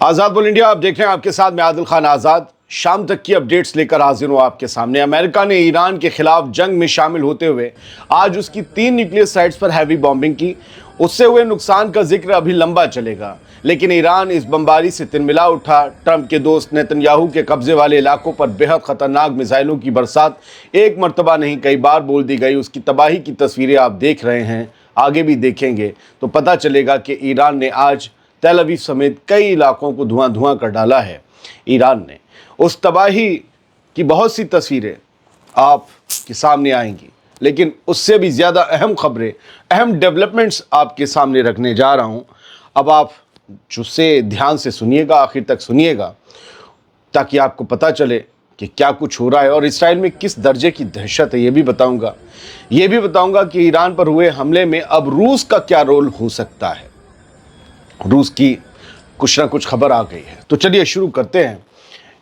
आज़ाद बोल इंडिया आप देख रहे हैं, आपके साथ मैं आदिल खान आज़ाद। शाम तक की अपडेट्स लेकर हाजिर हूँ आपके सामने। अमेरिका ने ईरान के खिलाफ जंग में शामिल होते हुए आज उसकी 3 न्यूक्लियर साइट्स पर हैवी बॉम्बिंग की। उससे हुए नुकसान का जिक्र अभी लंबा चलेगा, लेकिन ईरान इस बमबारी से तिलमिला उठा। ट्रंप के दोस्त नेतन्याहू के कब्जे वाले इलाकों पर बेहद खतरनाक मिसाइलों की बरसात एक मरतबा नहीं कई बार बोल दी गई। उसकी तबाही की तस्वीरें आप देख रहे हैं, आगे भी देखेंगे तो पता चलेगा कि ईरान ने आज तेल अवीव समेत कई इलाकों को धुआं धुआं कर डाला है। ईरान ने उस तबाही की बहुत सी तस्वीरें आपके सामने आएंगी, लेकिन उससे भी ज़्यादा अहम खबरें, अहम डेवलपमेंट्स आपके सामने रखने जा रहा हूं। अब आप जिससे ध्यान से सुनिएगा, आखिर तक सुनिएगा, ताकि आपको पता चले कि क्या कुछ हो रहा है और इसराइल में किस दर्जे की दहशत है। ये भी बताऊंगा कि ईरान पर हुए हमले में अब रूस का क्या रोल हो सकता है। रूस की कुछ ना कुछ खबर आ गई है, तो चलिए शुरू करते हैं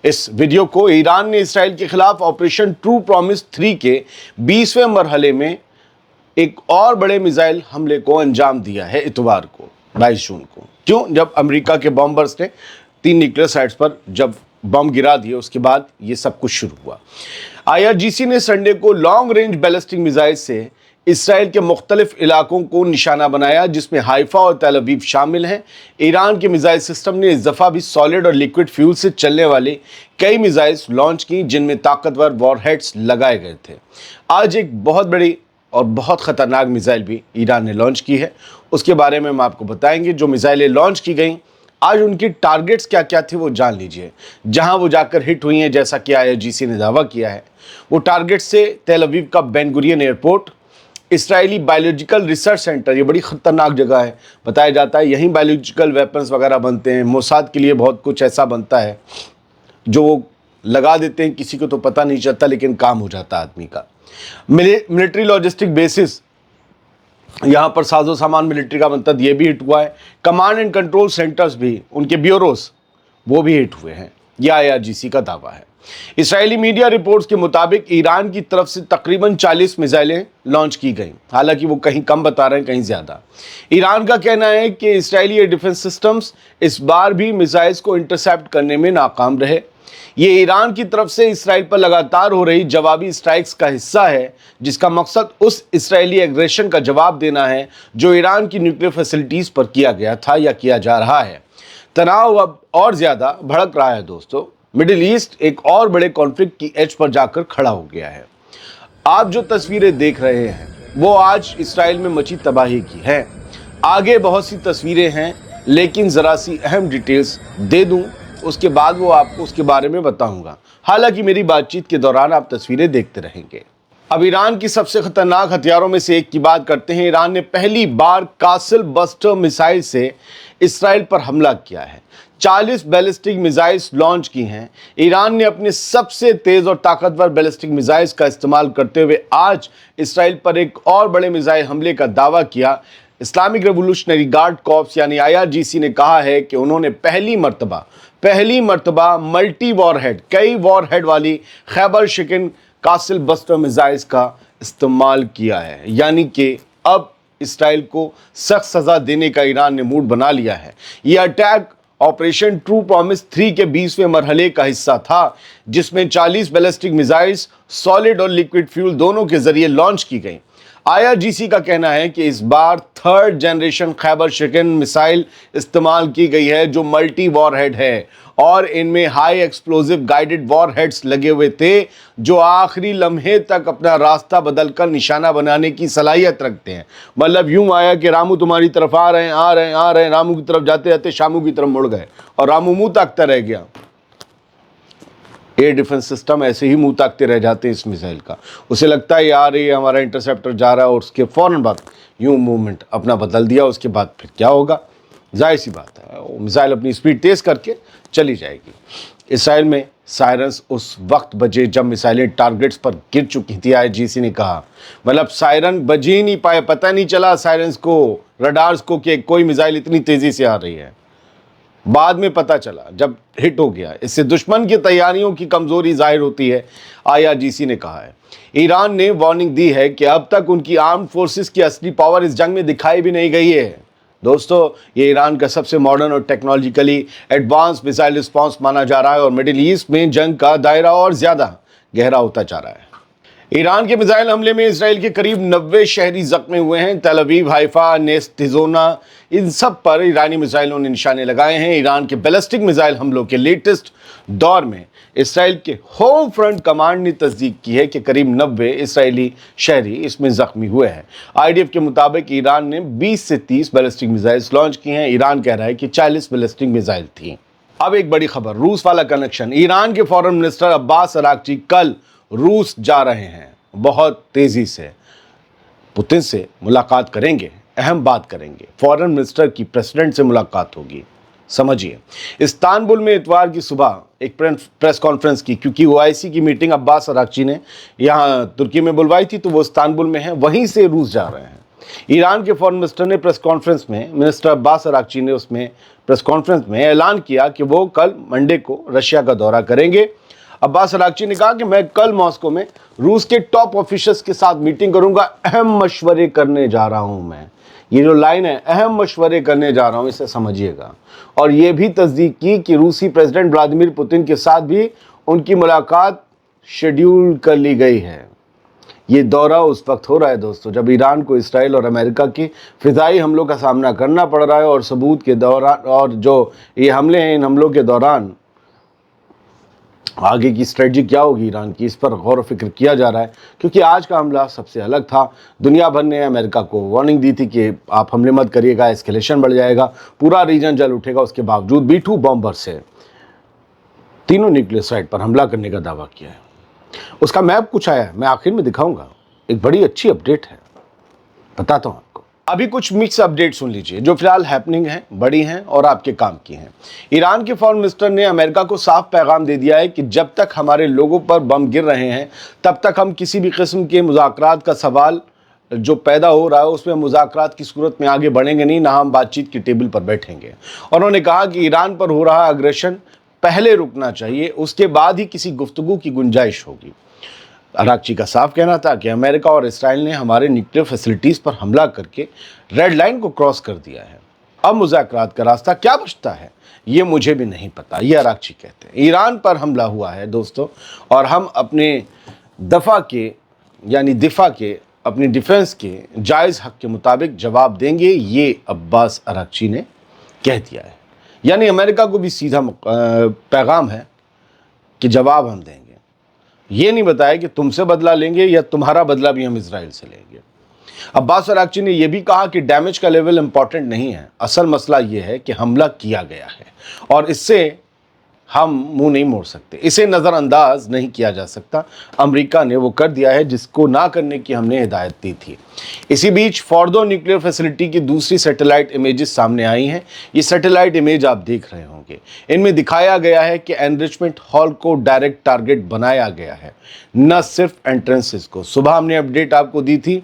इस वीडियो को। ईरान ने इसराइल के खिलाफ ऑपरेशन ट्रू प्रॉमिस 3 के 20वें मरहले में एक और बड़े मिसाइल हमले को अंजाम दिया है इतवार को, 22 जून को। क्यों? जब अमेरिका के बॉम्बर्स ने 3 न्यूक्लियर साइट्स पर जब बम गिरा दिए, उसके बाद ये सब कुछ शुरू हुआ। IRGC ने संडे को लॉन्ग रेंज बैलिस्टिक मिसाइल से इसराइल के मुख्तलिफ इलाकों को निशाना बनाया, जिसमें हाइफा और तेल अवीव शामिल हैं। ईरान के मिसाइल सिस्टम ने इस दफ़ा भी सॉलिड और लिक्विड फ्यूल से चलने वाले कई मिसाइल्स लॉन्च की, जिनमें ताकतवर वॉरहेड्स लगाए गए थे। आज एक बहुत बड़ी और बहुत ख़तरनाक मिसाइल भी ईरान ने लॉन्च की है, उसके बारे में हम आपको बताएंगे। जो मिसाइलें लॉन्च की गई आज, उनके टारगेट्स क्या क्या थे वो जान लीजिए। जहां वो जाकर हिट हुई हैं, जैसा कि IRGC ने दावा किया है, वो टारगेट्स से तेल अवीव का Ben Gurion airport, Israeli biological research centre, ये बड़ी ख़तरनाक जगह है। बताया जाता है यहीं बायोलॉजिकल वेपन्स वगैरह बनते हैं। मोसाद के लिए बहुत कुछ ऐसा बनता है जो वो लगा देते हैं, किसी को तो पता नहीं चलता, लेकिन काम हो जाता है आदमी का। मिलिट्री लॉजिस्टिक बेसिस, यहाँ पर साजो सामान मिलिट्री का बनता है, ये भी हिट हुआ है। कमांड एंड कंट्रोल सेंटर्स भी, उनके ब्यूरोस, वो भी हिट हुए हैं, यह IRGC का दावा है। इसराइली मीडिया रिपोर्ट्स के मुताबिक ईरान की तरफ से तकरीबन 40 मिसाइलें लॉन्च की गईं, हालांकि वो कहीं कम बता रहे हैं, कहीं ज़्यादा। ईरान का कहना है कि इसराइली एयर डिफेंस सिस्टम्स इस बार भी मिसाइल्स को इंटरसेप्ट करने में नाकाम रहे। ये ईरान की तरफ से इसराइल पर लगातार हो रही जवाबी स्ट्राइक्स का हिस्सा है, जिसका मकसद उस इसराइली एग्रेशन का जवाब देना है जो ईरान की न्यूक्लियर फैसिलिटीज़ पर किया गया था या किया जा रहा है। तनाव अब और ज़्यादा भड़क रहा है दोस्तों। मिडिल ईस्ट एक और बड़े कॉन्फ्लिक्ट की एज पर जाकर खड़ा हो गया है। आप जो तस्वीरें देख रहे हैं वो आज इसराइल में मची तबाही की है। आगे बहुत सी तस्वीरें हैं, लेकिन ज़रा सी अहम डिटेल्स दे दूं, उसके बाद वो आपको उसके बारे में बताऊंगा। हालांकि मेरी बातचीत के दौरान आप तस्वीरें देखते रहेंगे। अब ईरान की सबसे खतरनाक हथियारों में से एक की बात करते हैं। ईरान ने पहली बार कासिल बस्टर मिसाइल से इसराइल पर हमला किया है। 40 बैलिस्टिक मिसाइल्स लॉन्च की हैं। ईरान ने अपने सबसे तेज़ और ताकतवर बैलिस्टिक मिसाइल्स का इस्तेमाल करते हुए आज इसराइल पर एक और बड़े मिसाइल हमले का दावा किया। इस्लामिक रेवोल्यूशनरी गार्ड कॉर्प्स यानी IRGC ने कहा है कि उन्होंने पहली मर्तबा मल्टी वॉरहेड, कई वॉरहेड वाली खैबर शिकन कासिल बस्टर मिसाइल्स का इस्तेमाल किया है। यानी कि अब इसराइल को सख्त सज़ा देने का ईरान ने मूड बना लिया है। यह अटैक ऑपरेशन ट्रू प्रॉमिस 3 के 20वें मरहले का हिस्सा था, जिसमें 40 बैलिस्टिक मिसाइल्स सॉलिड और लिक्विड फ्यूल दोनों के जरिए लॉन्च की गई। IRGC का कहना है कि इस बार 3rd जनरेशन खैबर शिकन मिसाइल इस्तेमाल की गई है, जो मल्टी वॉरहेड है और इनमें हाई एक्सप्लोजिव गाइडेड वॉरहेड्स लगे हुए थे, जो आखिरी लम्हे तक अपना रास्ता बदलकर निशाना बनाने की सलाहियत रखते हैं। मतलब यूं आया कि रामू तुम्हारी तरफ आ रहे हैं, रामू की तरफ जाते जाते शामू की तरफ मुड़ गए और रामू मुंह ताकता रह गया। एयर डिफेंस सिस्टम ऐसे ही मुंह ताकते रह जाते हैं इस मिसाइल का। उसे लगता है यार ये हमारा इंटरसेप्टर जा रहा है, और उसके फ़ौरन बाद यूं मूवमेंट अपना बदल दिया। उसके बाद फिर क्या होगा? जाहिर सी बात है, वो मिसाइल अपनी स्पीड तेज़ करके चली जाएगी। इसराइल में सायरन्स उस वक्त बजे जब मिसाइलें टारगेट्स पर गिर चुकी थी, IRGC ने कहा। मतलब सायरन बज ही नहीं पाए, पता नहीं चला सायरन्स को, रडार्स को, कि कोई मिसाइल इतनी तेज़ी से आ रही है। बाद में पता चला जब हिट हो गया। इससे दुश्मन की तैयारियों की कमज़ोरी जाहिर होती है, IRGC ने कहा है। ईरान ने वार्निंग दी है कि अब तक उनकी आर्म्ड फोर्सेस की असली पावर इस जंग में दिखाई भी नहीं गई है। दोस्तों ये ईरान का सबसे मॉडर्न और टेक्नोलॉजिकली एडवांस मिसाइल रिस्पॉन्स माना जा रहा है और मिडिल ईस्ट में जंग का दायरा और ज़्यादा गहरा होता जा रहा है। ईरान के मिसाइल हमले में इसराइल के करीब 90 शहरी जख्मी हुए हैं। तेल अवीव, हाइफा, नेस्तिजोना, इन सब पर ईरानी मिसाइलों ने निशाने लगाए हैं। ईरान के बैलिस्टिक मिसाइल हमलों के लेटेस्ट दौर में इसराइल के होम फ्रंट कमांड ने तस्दीक की है कि करीब 90 इसराइली शहरी इसमें जख्मी हुए हैं। आईडीएफ के मुताबिक ईरान ने 20 से 30 बैलिस्टिक मिसाइल्स लॉन्च की हैं। ईरान कह रहा है कि 40 बैलिस्टिक मिसाइल थी। अब एक बड़ी खबर, रूस वाला कनेक्शन। ईरान के फॉरेन मिनिस्टर अब्बास अराक्ची कल रूस जा रहे हैं। बहुत तेजी से पुतिन से मुलाकात करेंगे, अहम बात करेंगे। फॉरेन मिनिस्टर की प्रेसिडेंट से मुलाकात होगी। समझिए, इस्तांबुल में इतवार की सुबह एक प्रेस कॉन्फ्रेंस की, क्योंकि ओआईसी की मीटिंग अब्बास अराक्ची ने यहाँ तुर्की में बुलवाई थी, तो वो इस्तांबुल में है, वहीं से रूस जा रहे हैं। ईरान के फॉरेन मिनिस्टर ने प्रेस कॉन्फ्रेंस में, मिनिस्टर अब्बास अराक्ची ने उसमें प्रेस कॉन्फ्रेंस में ऐलान किया कि वो कल मंडे को रशिया का दौरा करेंगे। अब्बास अराक्ची ने कहा कि मैं कल मॉस्को में रूस के टॉप ऑफिसर्स के साथ मीटिंग करूंगा, अहम मशवरे करने जा रहा हूं मैं। ये जो लाइन है, अहम मशवरे करने जा रहा हूं, इसे समझिएगा। और ये भी तस्दीक की कि रूसी प्रेसिडेंट व्लादिमीर पुतिन के साथ भी उनकी मुलाकात शेड्यूल कर ली गई है। ये दौरा उस वक्त हो रहा है दोस्तों जब ईरान को इसराइल और अमेरिका की फिजाई हमलों का सामना करना पड़ रहा है और सबूत के दौरान, और जो ये हमले हैं, इन हमलों के दौरान आगे की स्ट्रेटजी क्या होगी ईरान की, इस पर गौर व फिक्र किया जा रहा है। क्योंकि आज का हमला सबसे अलग था। दुनिया भर ने अमेरिका को वार्निंग दी थी कि आप हमले मत करिएगा, एस्केलेशन बढ़ जाएगा, पूरा रीजन जल उठेगा। उसके बावजूद B-2 बॉम्बर से तीनों न्यूक्लियर साइट पर हमला करने का दावा किया है। उसका मैप कुछ आया है, मैं आखिर में दिखाऊंगा। एक बड़ी अच्छी अपडेट है, बताता हूँ आपको। अभी कुछ मिक्स अपडेट सुन लीजिए जो फिलहाल हैपनिंग हैं, बड़ी हैं और आपके काम की हैं। ईरान के फॉरेन मिनिस्टर ने अमेरिका को साफ पैगाम दे दिया है कि जब तक हमारे लोगों पर बम गिर रहे हैं तब तक हम किसी भी किस्म के मुज़ाकरात का सवाल जो पैदा हो रहा है उसमें मुज़ाकरात की सूरत में आगे बढ़ेंगे नहीं, ना हम बातचीत की टेबल पर बैठेंगे। और उन्होंने कहा कि ईरान पर हो रहा अग्रेशन पहले रुकना चाहिए, उसके बाद ही किसी गुफ्तगू की गुंजाइश होगी। अराक्ची का साफ कहना था कि अमेरिका और इसराइल ने हमारे न्यूक्लियर फैसिलिटीज़ पर हमला करके रेड लाइन को क्रॉस कर दिया है। अब मुज़ाकरात का रास्ता क्या बचता है ये मुझे भी नहीं पता, ये अराक्ची कहते हैं। ईरान पर हमला हुआ है दोस्तों और हम अपने दिफा के अपनी डिफेंस के जायज़ हक के मुताबिक जवाब देंगे, ये अब्बास अराक्ची ने कह दिया है। यानी अमेरिका को भी सीधा पैगाम है कि जवाब हम देंगे। ये नहीं बताया कि तुमसे बदला लेंगे या तुम्हारा बदला भी हम इजराइल से लेंगे। अब्बास अराक्ची ने यह भी कहा कि डैमेज का लेवल इंपॉर्टेंट नहीं है, असल मसला यह है कि हमला किया गया है और इससे हम मुंह नहीं मोड़ सकते, इसे नज़रअंदाज नहीं किया जा सकता। अमेरिका ने वो कर दिया है जिसको ना करने की हमने हिदायत दी थी। इसी बीच फॉर्दो न्यूक्लियर फैसिलिटी की दूसरी सैटेलाइट इमेजेस सामने आई हैं। ये सैटेलाइट इमेज आप देख रहे होंगे, इनमें दिखाया गया है कि एनरिचमेंट हॉल को डायरेक्ट टारगेट बनाया गया है, न सिर्फ एंट्रेंसेस को। सुबह हमने अपडेट आपको दी थी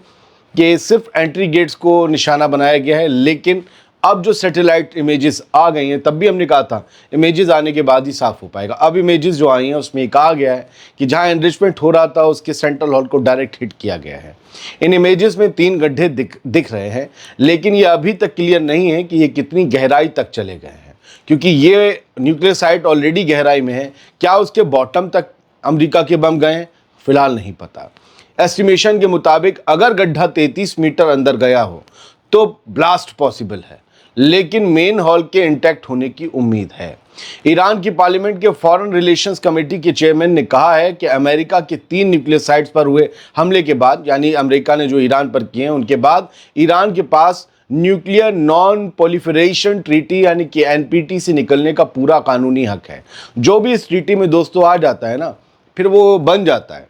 कि सिर्फ एंट्री गेट्स को निशाना बनाया गया है, लेकिन अब जो सैटेलाइट इमेजेस आ गई हैं, तब भी हमने कहा था इमेजेस आने के बाद ही साफ हो पाएगा। अब इमेजेस जो आई हैं उसमें कहा गया है कि जहां एनरिचमेंट हो रहा था उसके सेंट्रल हॉल को डायरेक्ट हिट किया गया है। इन इमेजेस में 3 गड्ढे दिख रहे हैं, लेकिन ये अभी तक क्लियर नहीं है कि ये कितनी गहराई तक चले गए हैं, क्योंकि ये न्यूक्लियर साइट ऑलरेडी गहराई में है। क्या उसके बॉटम तक अमेरिका के बम गए हैं, फिलहाल नहीं पता। एस्टिमेशन के मुताबिक अगर गड्ढा 33 मीटर अंदर गया हो तो ब्लास्ट पॉसिबल है, लेकिन मेन हॉल के इंटैक्ट होने की उम्मीद है। ईरान की पार्लियामेंट के फॉरेन रिलेशंस कमेटी के चेयरमैन ने कहा है कि अमेरिका के 3 न्यूक्लियर साइट्स पर हुए हमले के बाद, यानी अमेरिका ने जो ईरान पर किए हैं उनके बाद, ईरान के पास न्यूक्लियर नॉन प्रोलिफरेशन ट्रीटी यानी कि NPT से निकलने का पूरा कानूनी हक है। जो भी इस ट्रीटी में दोस्तों आ जाता है ना, फिर वो बन जाता है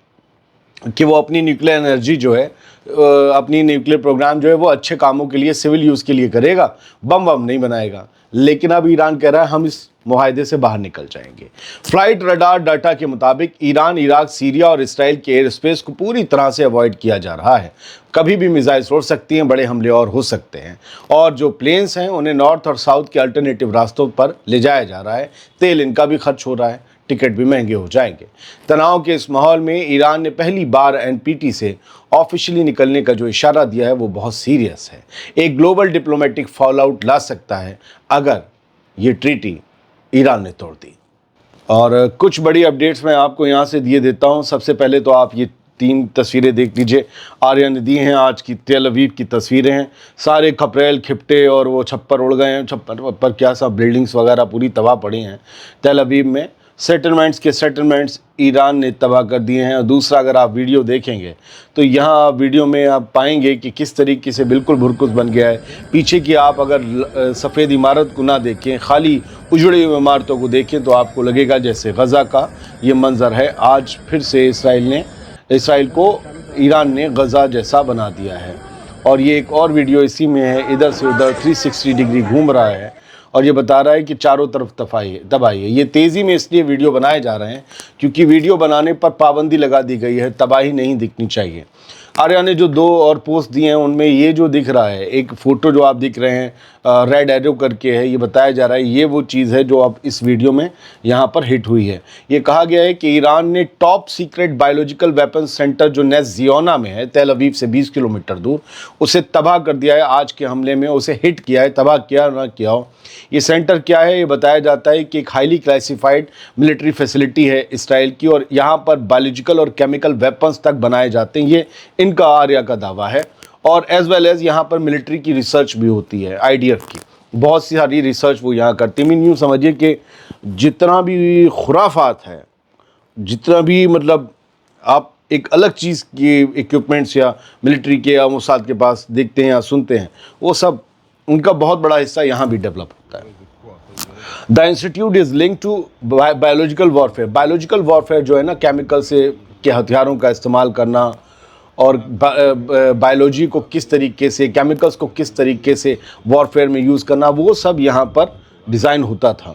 कि वो अपनी न्यूक्लियर एनर्जी जो है, अपनी न्यूक्लियर प्रोग्राम जो है वो अच्छे कामों के लिए, सिविल यूज़ के लिए करेगा, बम नहीं बनाएगा। लेकिन अब ईरान कह रहा है हम इस मुआहदे से बाहर निकल जाएंगे। फ्लाइट रडार डाटा के मुताबिक ईरान, इराक, सीरिया और इसराइल के एयर स्पेस को पूरी तरह से अवॉइड किया जा रहा है। कभी भी मिसाइल छोड़ सकती हैं, बड़े हमले और हो सकते हैं, और जो प्लेन्स हैं उन्हें नॉर्थ और साउथ के अल्टरनेटिव रास्तों पर ले जाया जा रहा है। तेल इनका भी खर्च हो रहा है, टिकट भी महंगे हो जाएंगे। तनाव के इस माहौल में ईरान ने पहली बार एनपीटी से ऑफिशियली निकलने का जो इशारा दिया है वो बहुत सीरियस है। एक ग्लोबल डिप्लोमेटिक फॉल आउट ला सकता है अगर ये ट्रीटी ईरान ने तोड़ दी। और कुछ बड़ी अपडेट्स मैं आपको यहाँ से दिए देता हूँ। सबसे पहले तो आप ये 3 तस्वीरें देख लीजिए। आर्या ने दी हैं आज की तेल अवीव की तस्वीरें हैं। सारे खपरेल खिपटे और वो छप्पर उड़ गए हैं। छप्पर क्या, सब बिल्डिंग्स वगैरह पूरी तबाह पड़ी हैं तेल अवीव में। सेटलमेंट्स ईरान ने तबाह कर दिए हैं। और दूसरा, अगर आप वीडियो देखेंगे तो यहाँ वीडियो में आप पाएंगे कि किस तरीके से बिल्कुल भुरकुस बन गया है। पीछे की आप अगर सफ़ेद इमारत को ना देखें, खाली उजड़ी हुई इमारतों को देखें तो आपको लगेगा जैसे गज़ा का ये मंज़र है। आज फिर से इसराइल को ईरान ने गज़ा जैसा बना दिया है। और ये एक और वीडियो इसी में है, इधर से उधर 360 डिग्री घूम रहा है और ये बता रहा है कि चारों तरफ तबाही है। ये तेज़ी में इसलिए वीडियो बनाए जा रहे हैं क्योंकि वीडियो बनाने पर पाबंदी लगा दी गई है, तबाही नहीं दिखनी चाहिए। आर्या ने जो 2 और पोस्ट दिए हैं उनमें ये जो दिख रहा है, एक फ़ोटो जो आप दिख रहे हैं रेड एरो करके है, ये बताया जा रहा है ये वो चीज़ है जो अब इस वीडियो में यहाँ पर हिट हुई है। ये कहा गया है कि ईरान ने top secret biological weapons centre जो नेज़ियोना में है, तेल अवीव से 20 किलोमीटर दूर, उसे तबाह कर दिया है। आज के हमले में उसे हिट किया है, तबाह किया ना किया हो। ये सेंटर क्या है, ये बताया जाता है कि एक हाईली क्लासिफाइड मिलिट्री फैसिलिटी है इसराइल की और यहाँ पर बायोलॉजिकल और केमिकल वेपन्स तक बनाए जाते हैं, ये इनका आर्या का दावा है। और एज वेल एज यहाँ पर मिलिट्री की रिसर्च भी होती है, आईडीएफ की बहुत सी सारी रिसर्च वो यहाँ करती है। यूँ समझिए कि जितना भी खुराफात है, जितना भी मतलब आप एक अलग चीज़ के इक्विपमेंट्स या मिलिट्री के या मोसाद के पास देखते हैं या सुनते हैं, वो सब उनका बहुत बड़ा हिस्सा यहाँ भी डेवलप होता है। The institute is link to biological warfare. Biological warfare जो है ना, केमिकल से के हथियारों का इस्तेमाल करना और बायोलॉजी को किस तरीके से, केमिकल्स को किस तरीके से वॉरफेयर में यूज़ करना, वो सब यहाँ पर डिज़ाइन होता था।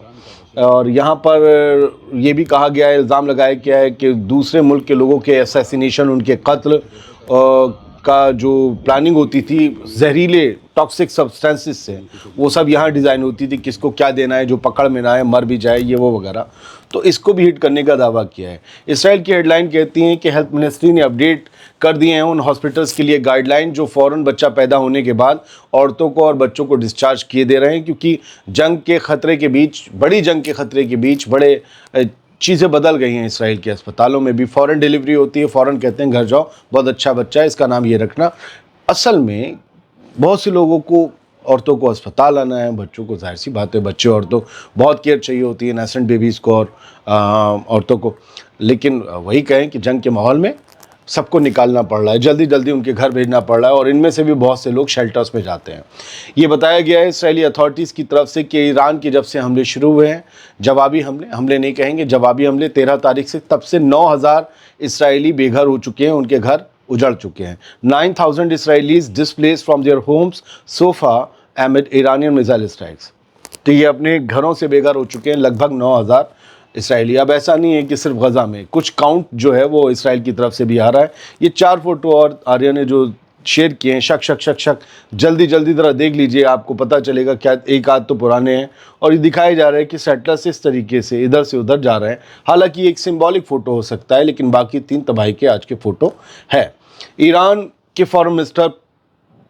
और यहाँ पर ये भी कहा गया है, इल्ज़ाम लगाया गया है कि दूसरे मुल्क के लोगों के असैसिनेशन, उनके कत्ल का जो प्लानिंग होती थी जहरीले टॉक्सिक सब्सटेंसेस से, वो सब यहाँ डिज़ाइन होती थी, किसको क्या देना है जो पकड़ में ना आए, मर भी जाए, ये वो वगैरह। तो इसको भी हिट करने का दावा किया है। इसराइल की हेडलाइन कहती हैं कि हेल्थ मिनिस्ट्री ने अपडेट कर दिए हैं उन हॉस्पिटल्स के लिए गाइडलाइन जो फ़ौरन बच्चा पैदा होने के बाद औरतों को और बच्चों को डिस्चार्ज किए दे रहे हैं, क्योंकि जंग के ख़तरे के बीच, बड़ी जंग के ख़तरे के बीच बड़े चीज़ें बदल गई हैं। इसराइल के अस्पतालों में भी फ़ौरन डिलीवरी होती है, फ़ौरन कहते हैं घर जाओ, बहुत अच्छा बच्चा है, इसका नाम ये रखना। असल में बहुत से लोगों को, औरतों को अस्पताल आना है, बच्चों को, जाहिर सी बात है बच्चे औरतों बहुत केयर चाहिए होती है, नेसेंट बेबीज़ को और औरतों को। लेकिन वही कहें कि जंग के माहौल में सबको निकालना पड़ रहा है, जल्दी जल्दी उनके घर भेजना पड़ रहा है, और इनमें से भी बहुत से लोग शेल्टर्स में जाते हैं। ये बताया गया है इसराइली अथॉरिटीज़ की तरफ से कि ईरान के जब से हमले शुरू हुए हैं, जवाबी हमले नहीं कहेंगे, जवाबी हमले 13 तारीख से, तब से 9,000 इसराइली बेघर हो चुके हैं, उनके घर उजड़ चुके हैं। 9,000 Israelites displace from their homes so far एमिड Iranian missile strikes. तो ये अपने घरों से बेघर हो चुके हैं लगभग 9,000 इसराइली। अब ऐसा नहीं है कि सिर्फ गज़ा में, कुछ काउंट जो है वो इसराइल की तरफ से भी आ रहा है। ये 4 फोटो और आर्या ने जो शेयर किए हैं, शक जल्दी ज़रा देख लीजिए, आपको पता चलेगा। क्या एक आध तो पुराने हैं और ये दिखाए जा रहे हैं कि सेटलर्स इस तरीके से इधर से उधर जा रहे हैं। हालांकि एक सिंबॉलिक फ़ोटो हो सकता है, लेकिन बाकी 3 तबाही के आज के फ़ोटो है। ईरान के फॉरेन मिनिस्टर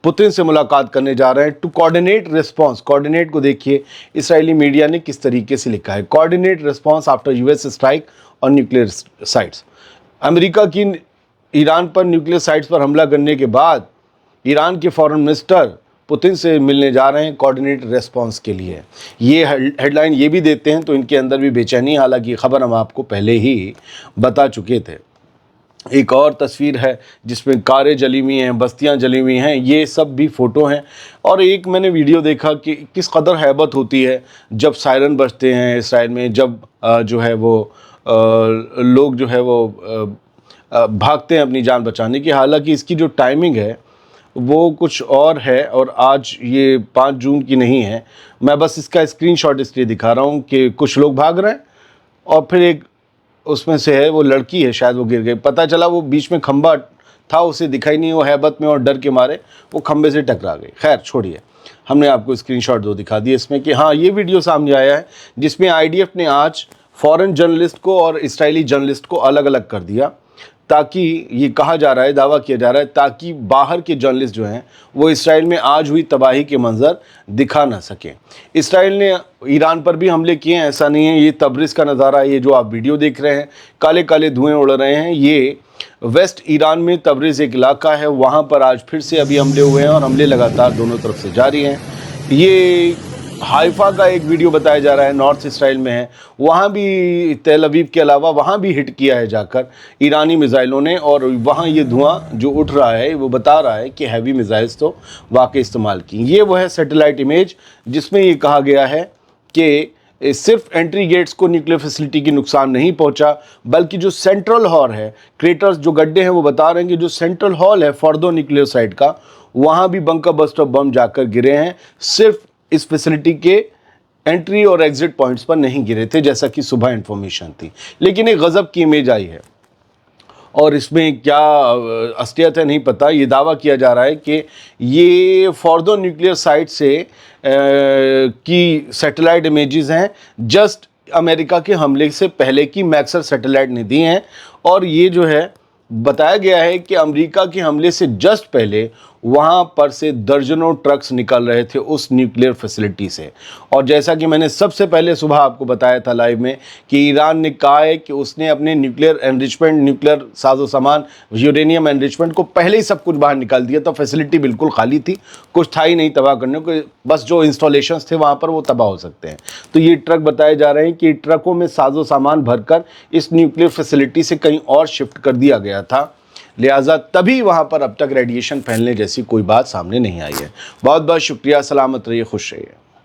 पुतिन से मुलाकात करने जा रहे हैं टू कोऑर्डिनेट रिस्पांस। कोऑर्डिनेट को देखिए इसराइली मीडिया ने किस तरीके से लिखा है, coordinate response after US strike on nuclear sites. America की ईरान पर न्यूक्लियर साइट्स पर हमला करने के बाद ईरान के फॉरेन मिनिस्टर पुतिन से मिलने जा रहे हैं कोऑर्डिनेट रिस्पांस के लिए। ये हेडलाइन ये भी देते हैं तो इनके अंदर भी बेचैनी, हालांकि खबर हम आपको पहले ही बता चुके थे। एक और तस्वीर है जिसमें कारें जली हुई हैं, बस्तियां जली हुई हैं, ये सब भी फ़ोटो हैं। और एक मैंने वीडियो देखा कि किस कदर हैबत होती है जब सायरन बजते हैं इसराइल में, जब जो है वो लोग जो है वो भागते हैं अपनी जान बचाने की। हालांकि इसकी जो टाइमिंग है وہ کچھ اور ہے اور آج یہ 5 جون کی نہیں ہے. میں بس اس کا اسکرین شاٹ اس لیے دکھا رہا ہوں کہ کچھ لوگ بھاگ رہے ہیں اور پھر ایک اس میں سے ہے وہ لڑکی ہے شاید وہ گر گئی. پتہ چلا وہ بیچ میں کھمبا تھا اسے دکھائی نہیں, وہ ہیبت میں اور ڈر کے مارے وہ کھمبے سے ٹکرا گئی. خیر چھوڑیے, ہم نے آپ کو اسکرین شاٹ دو دکھا دیے اس میں کہ ہاں یہ ویڈیو سامنے آیا ہے جس میں IDF نے آج فورن جرنلسٹ کو اور اسرائیلی جرنلسٹ کو الگ الگ کر دیا تاکہ یہ کہا جا رہا ہے, دعویٰ کیا جا رہا ہے تاکہ باہر کے جرنلسٹ جو ہیں وہ اسرائیل میں آج ہوئی تباہی کے منظر دکھا نہ سکیں. اسرائیل نے ایران پر بھی حملے کیے ہیں, ایسا نہیں ہے. یہ تبریز کا نظارہ ہے, یہ جو آپ ویڈیو دیکھ رہے ہیں کالے کالے دھوئیں اڑ رہے ہیں, یہ ویسٹ ایران میں تبریز ایک علاقہ ہے, وہاں پر آج پھر سے ابھی حملے ہوئے ہیں اور حملے لگاتار دونوں طرف سے جاری ہیں. یہ حائفہ کا ایک ویڈیو بتایا جا رہا ہے, نارتھ اسرائیل میں ہے, وہاں بھی تیل اویو کے علاوہ وہاں بھی ہٹ کیا ہے جا کر ایرانی میزائلوں نے, اور وہاں یہ دھواں جو اٹھ رہا ہے وہ بتا رہا ہے کہ ہیوی میزائلز تو واقع استعمال کی. یہ وہ ہے سیٹلائٹ امیج جس میں یہ کہا گیا ہے کہ صرف انٹری گیٹس کو نیوکلیر فیسلٹی کی نقصان نہیں پہنچا بلکہ جو سینٹرل ہال ہے, کریٹرز جو گڈھے ہیں وہ بتا رہے ہیں کہ جو سینٹرل ہال ہے فوردو نیوکلیر سائٹ کا, وہاں بھی بنکر بسٹر بم جا کر گرے ہیں. صرف اس فیسلٹی کے انٹری اور ایگزٹ پوائنٹس پر نہیں گرے تھے جیسا کہ صبح انفارمیشن تھی. لیکن ایک غضب کی امیج آئی ہے اور اس میں کیا اصلیت ہے نہیں پتہ. یہ دعویٰ کیا جا رہا ہے کہ یہ فوردو نیوکلیر سائٹ سے کی سیٹلائٹ امیجز ہیں, جسٹ امریکہ کے حملے سے پہلے کی میکسر سیٹلائٹ نے دی ہیں, اور یہ جو ہے بتایا گیا ہے کہ امریکہ کے حملے سے جسٹ پہلے وہاں پر سے درجنوں ٹرکس نکل رہے تھے اس نیوکلیر فیسلٹی سے. اور جیسا کہ میں نے سب سے پہلے صبح آپ کو بتایا تھا لائیو میں کہ ایران نے کہا ہے کہ اس نے اپنے نیوکلیر انریچمنٹ, نیوکلیر ساز و سامان, یورینیم انریچمنٹ کو پہلے ہی سب کچھ باہر نکال دیا تھا. فیسلٹی بالکل خالی تھی, کچھ تھا ہی نہیں تباہ کرنے کو, بس جو انسٹالیشنز تھے وہاں پر وہ تباہ ہو سکتے ہیں. تو یہ ٹرک بتائے جا رہے ہیں کہ ٹرکوں میں ساز و سامان بھر کر اس نیوکلیر فیسلٹی سے کہیں اور شفٹ کر دیا گیا تھا, لہٰذا تبھی وہاں پر اب تک ریڈیشن پھیلنے جیسی کوئی بات سامنے نہیں آئی ہے. بہت بہت شکریہ, سلامت رہیے, خوش رہیے.